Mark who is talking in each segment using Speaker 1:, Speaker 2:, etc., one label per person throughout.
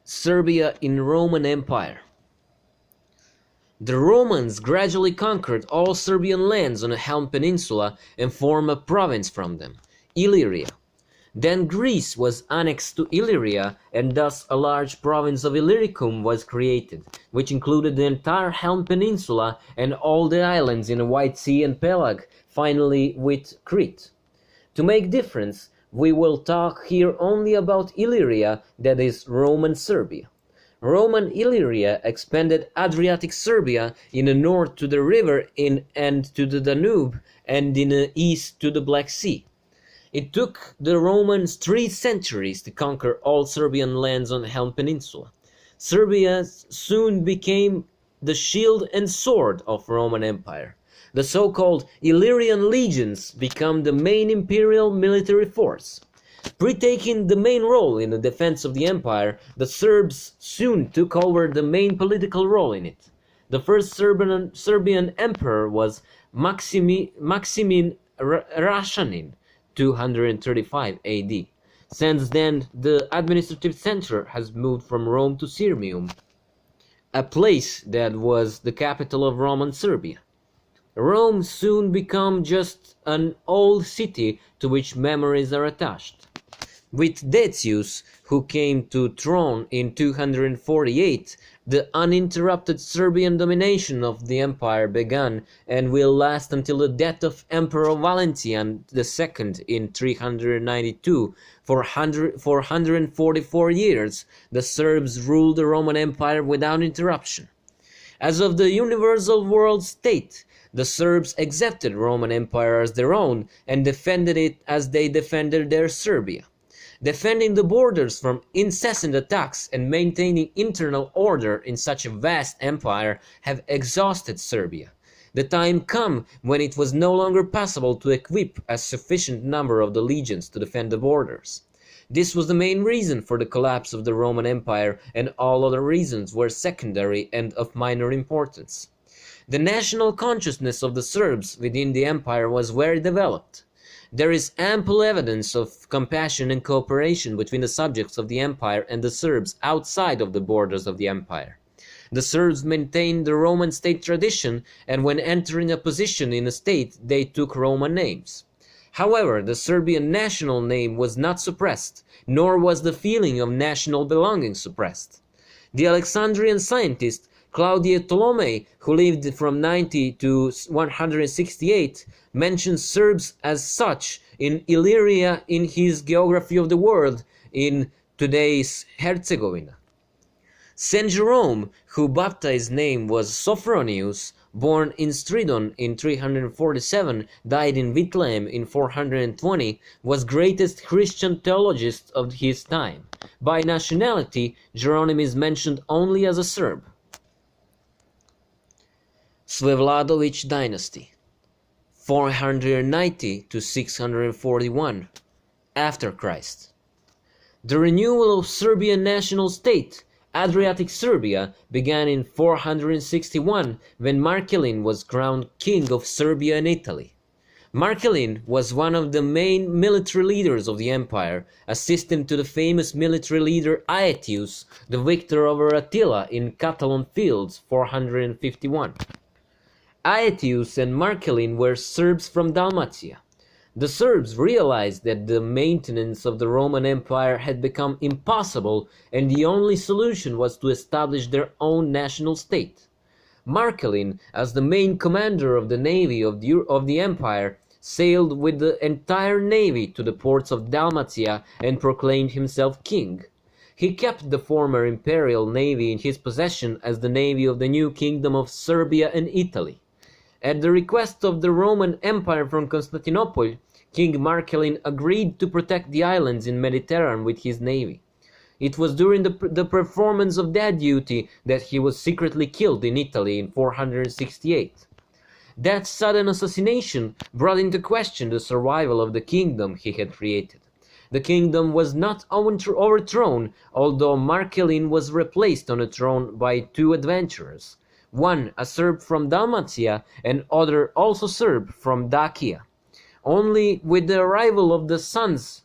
Speaker 1: Serbia in Roman Empire. The Romans gradually conquered all Serbian lands on the Helm Peninsula and formed a province from them, Illyria. Then Greece was annexed to Illyria, and thus a large province of Illyricum was created, which included the entire Helm Peninsula and all the islands in the White Sea and Pelag, finally with Crete. To make difference, we will talk here only about Illyria, that is Roman Serbia. Roman Illyria expanded Adriatic Serbia in the north to the river and to the Danube, and in the east to the Black Sea. It took the Romans 3 centuries to conquer all Serbian lands on the Helm Peninsula. Serbia soon became the shield and sword of Roman Empire. The so-called Illyrian legions became the main imperial military force. Pre-taking the main role in the defense of the empire, the Serbs soon took over the main political role in it. The first Serbian emperor was Maximin Rashanin, 235 AD. Since then, the administrative center has moved from Rome to Sirmium, a place that was the capital of Roman Serbia. Rome soon became just an old city to which memories are attached. With Decius, who came to throne in 248, the uninterrupted Serbian domination of the empire began and will last until the death of Emperor Valentinian II in 392. For 144 years, the Serbs ruled the Roman Empire without interruption. As of the universal world state, the Serbs accepted Roman Empire as their own and defended it as they defended their Serbia. Defending the borders from incessant attacks and maintaining internal order in such a vast empire have exhausted Serbia. The time came when it was no longer possible to equip a sufficient number of the legions to defend the borders. This was the main reason for the collapse of the Roman Empire, and all other reasons were secondary and of minor importance. The national consciousness of the Serbs within the empire was very developed. There is ample evidence of compassion and cooperation between the subjects of the empire and the Serbs outside of the borders of the empire. The Serbs maintained the Roman state tradition, and when entering a position in a state, they took Roman names. However, the Serbian national name was not suppressed, nor was the feeling of national belonging suppressed. The Alexandrian scientist Claudius Ptolemy, who lived from 90 to 168, mentions Serbs as such in Illyria in his Geography of the World in today's Herzegovina. Saint Jerome, whose baptized name was Sophronius, born in Stridon in 347, died in Bethlehem in 420, was greatest Christian theologist of his time. By nationality, Jerome is mentioned only as a Serb. Svevladović dynasty 490 to 641 after Christ. The renewal of Serbian national state, Adriatic Serbia, began in 461 when Marcelin was crowned king of Serbia and Italy. Marcelin was one of the main military leaders of the empire, assistant to the famous military leader Aetius, the victor over Attila in Catalan fields 451. Aetius and Marcelin were Serbs from Dalmatia. The Serbs realized that the maintenance of the Roman Empire had become impossible, and the only solution was to establish their own national state. Marcelin, as the main commander of the navy of the empire, sailed with the entire navy to the ports of Dalmatia and proclaimed himself king. He kept the former imperial navy in his possession as the navy of the new kingdom of Serbia and Italy. At the request of the Roman Empire from Constantinople, King Marcelin agreed to protect the islands in Mediterranean with his navy. It was during the performance of that duty that he was secretly killed in Italy in 468. That sudden assassination brought into question the survival of the kingdom he had created. The kingdom was not overthrown, although Marcelin was replaced on the throne by 2 adventurers. One a Serb from Dalmatia, and other also Serb from Dacia. Only with the arrival of the sons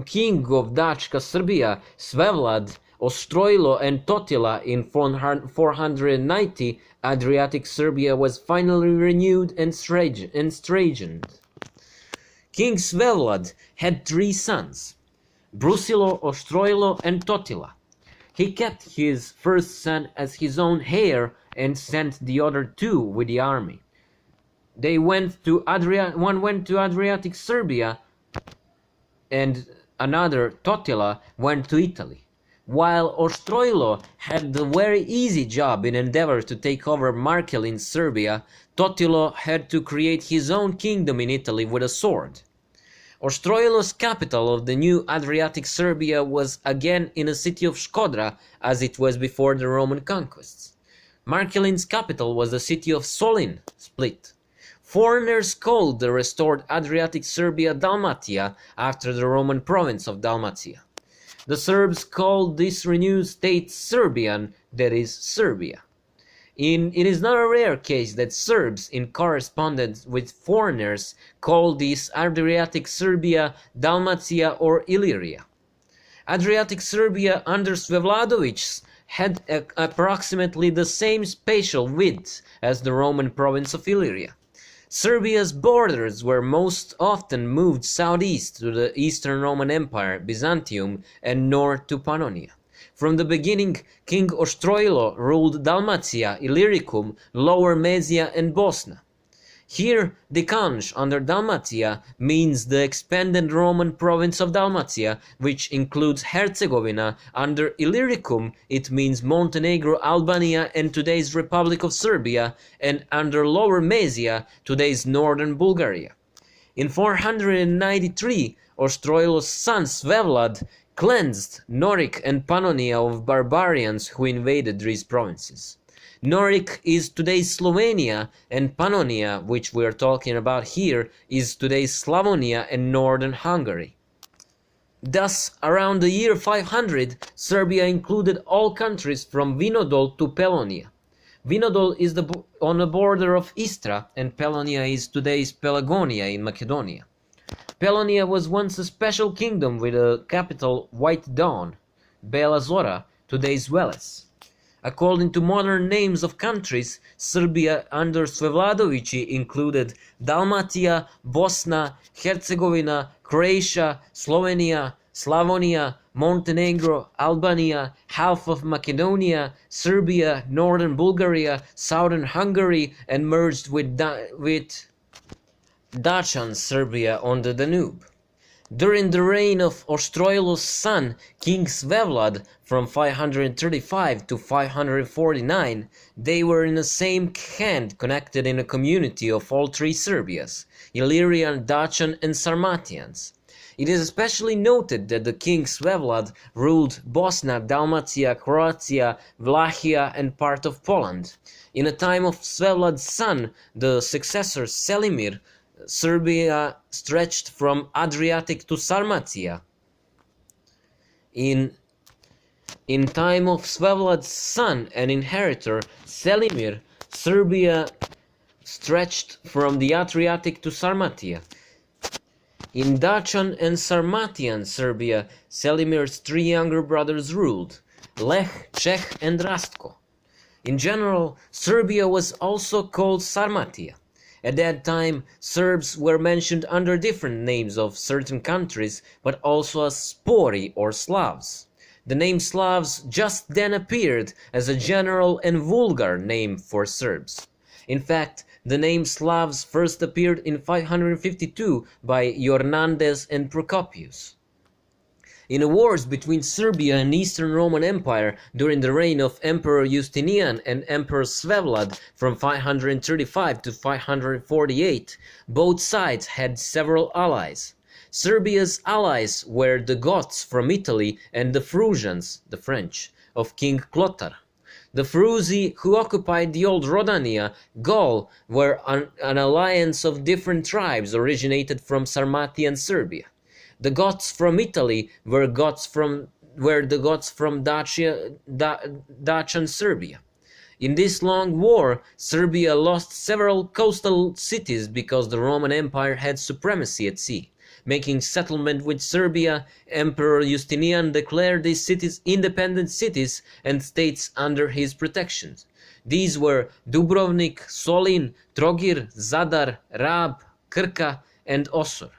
Speaker 1: king of Dačka Serbia, Svevlad, Ostrojlo and Totila in 490, Adriatic Serbia was finally renewed and strengthened. King Svevlad had 3 sons, Brusilo, Ostrojlo and Totila. He kept his first son as his own heir and sent the other 2 with the army. One went to Adriatic Serbia and another, Totila, went to Italy. While Ostrojlo had the very easy job in endeavor to take over Markel in Serbia, Totilo had to create his own kingdom in Italy with a sword. Ostrojlo's capital of the new Adriatic Serbia was again in the city of Shkodra, as it was before the Roman conquests. Markelin's capital was the city of Solin, Split. Foreigners called the restored Adriatic Serbia Dalmatia after the Roman province of Dalmatia. The Serbs called this renewed state Serbian, that is, Serbia. It is not a rare case that Serbs, in correspondence with foreigners, call this Adriatic Serbia Dalmatia or Illyria. Adriatic Serbia under Svevladović had approximately the same spatial width as the Roman province of Illyria. Serbia's borders were most often moved southeast to the Eastern Roman Empire, Byzantium, and north to Pannonia. From the beginning, King Ostrojlo ruled Dalmatia, Illyricum, Lower Moesia, and Bosna. Here, Dikanj under Dalmatia means the expanded Roman province of Dalmatia, which includes Herzegovina. Under Illyricum, it means Montenegro, Albania, and today's Republic of Serbia, and under Lower Moesia, today's northern Bulgaria. In 493, Ostrojlo's son Svevlad cleansed Noric and Pannonia of barbarians who invaded these provinces. Noric is today's Slovenia, and Pannonia, which we are talking about here, is today's Slavonia and northern Hungary. Thus, around the year 500, Serbia included all countries from Vinodol to Pelonia. Vinodol is on the border of Istra, and Pelonia is today's Pelagonia in Macedonia. Pelonia was once a special kingdom with a capital White Dawn, Bela Zora, today's Veles. According to modern names of countries, Serbia under Svevladović included Dalmatia, Bosna, Herzegovina, Croatia, Slovenia, Slavonia, Montenegro, Albania, half of Macedonia, Serbia, northern Bulgaria, southern Hungary, and merged with Dacian Serbia on the Danube. During the reign of Ostrojlo's son, King Svevlad, from 535 to 549, they were in the same hand connected in a community of all 3 Serbias, Illyrian, Dacian, and Sarmatians. It is especially noted that the King Svevlad ruled Bosna, Dalmatia, Croatia, Vlachia, and part of Poland. In the time of Svevlad's son, the successor Selimir, Serbia stretched from Adriatic to Sarmatia. In time of Svevlad's son and inheritor Selimir, Serbia stretched from the Adriatic to Sarmatia. In Dacian and Sarmatian Serbia, Selimir's 3 younger brothers ruled, Lech, Čech, and Rastko. In general, Serbia was also called Sarmatia. At that time, Serbs were mentioned under different names of certain countries, but also as Spori or Slavs. The name Slavs just then appeared as a general and vulgar name for Serbs. In fact, the name Slavs first appeared in 552 by Jornandes and Procopius. In the wars between Serbia and Eastern Roman Empire during the reign of Emperor Justinian and Emperor Svevlad from 535 to 548, both sides had several allies. Serbia's allies were the Goths from Italy and the Frisians, the French, of King Clotaire. The Frusi, who occupied the old Rodania, Gaul, were an alliance of different tribes originated from Sarmatian Serbia. The Goths from Italy were the Goths from Dacian Serbia. In this long war, Serbia lost several coastal cities because the Roman Empire had supremacy at sea. making settlement with Serbia, Emperor Justinian declared these cities independent cities and states under his protection. These were Dubrovnik, Solin, Trogir, Zadar, Rab, Krka, and Osor.